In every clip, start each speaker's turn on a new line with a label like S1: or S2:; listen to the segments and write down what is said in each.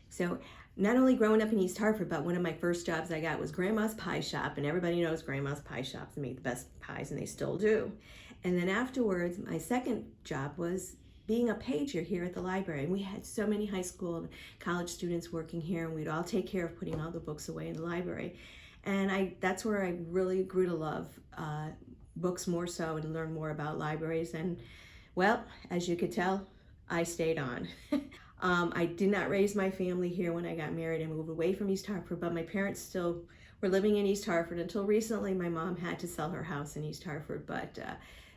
S1: So not only growing up in East Hartford, but one of my first jobs I got was Grandma's Pie Shop, and everybody knows Grandma's Pie Shops make the best pies, and they still do. And then afterwards, my second job was being a pager here at the library. And we had so many high school and college students working here, and we'd all take care of putting all the books away in the library. And that's where I really grew to love books more so and learn more about libraries. And well, as you could tell, I stayed on. I did not raise my family here when I got married. I moved away from East Hartford, but my parents still were living in East Hartford until recently. My mom had to sell her house in East Hartford, but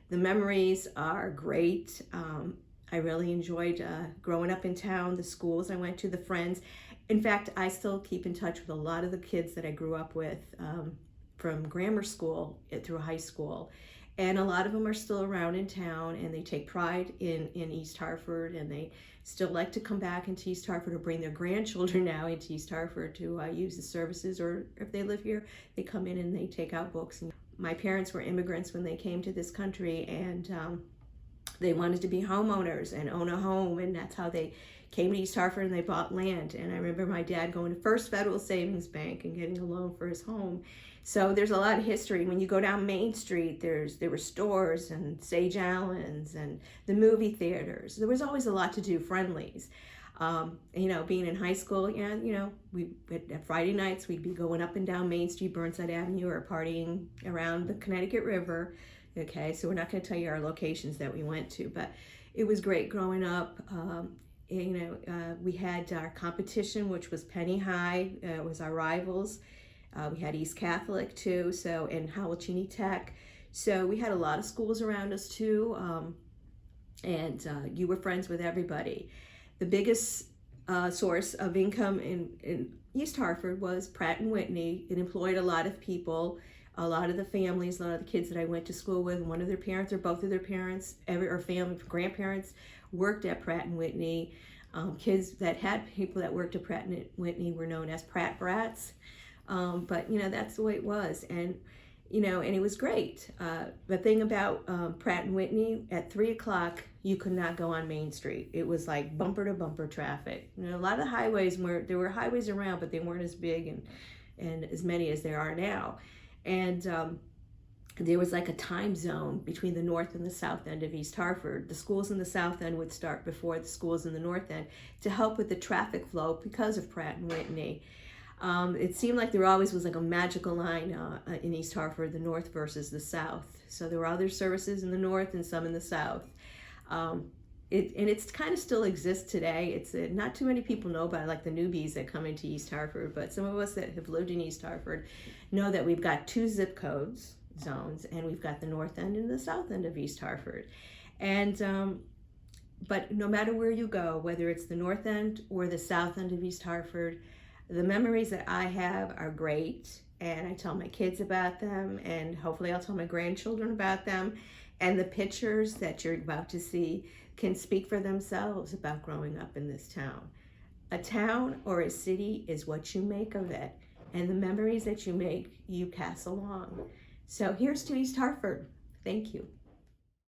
S1: the memories are great. I really enjoyed growing up in town, the schools I went to, the friends. In fact, I still keep in touch with a lot of the kids that I grew up with from grammar school through high school. And a lot of them are still around in town, and they take pride in East Hartford, and they still like to come back into East Hartford or bring their grandchildren now into East Hartford to use the services, or if they live here, they come in and they take out books. And my parents were immigrants when they came to this country, and they wanted to be homeowners and own a home, and that's how they came to East Hartford, and they bought land. And I remember my dad going to First Federal Savings Bank and getting a loan for his home. So there's a lot of history. When you go down Main Street, there were stores and Sage Allen's and the movie theaters. There was always a lot to do, Friendlies. Being in high school, at Friday nights, we'd be going up and down Main Street, Burnside Avenue, or partying around the Connecticut River. Okay, so we're not going to tell you our locations that we went to, but it was great growing up. We had our competition, which was Penny High. It was our rivals. We had East Catholic too, and Howell Cheney Tech. So we had a lot of schools around us too, and you were friends with everybody. The biggest source of income in East Hartford was Pratt Whitney. It employed a lot of people, a lot of the families, a lot of the kids that I went to school with. One of their parents or both of their parents, or family, grandparents worked at Pratt Whitney. Kids that had people that worked at Pratt Whitney were known as Pratt Brats. But that's the way it was, and it was great. The thing about Pratt Whitney, at 3 o'clock, you could not go on Main Street. It was like bumper to bumper traffic. A lot of highways there were highways around, but they weren't as big and as many as there are now. And there was like a time zone between the north and the south end of East Hartford. The schools in the south end would start before the schools in the north end to help with the traffic flow because of Pratt Whitney. It seemed like there always was like a magical line in East Hartford, the north versus the south. So there were other services in the north and some in the south. It's kind of still exists today. It's not too many people know about it, like the newbies that come into East Hartford, but some of us that have lived in East Hartford know that we've got 2 zip codes, zones, and we've got the north end and the south end of East Hartford. And but no matter where you go, whether it's the north end or the south end of East Hartford, the memories that I have are great, and I tell my kids about them, and hopefully I'll tell my grandchildren about them. And the pictures that you're about to see can speak for themselves about growing up in this town. A town or a city is what you make of it, and the memories that you make, you pass along. So here's to East Hartford. Thank you.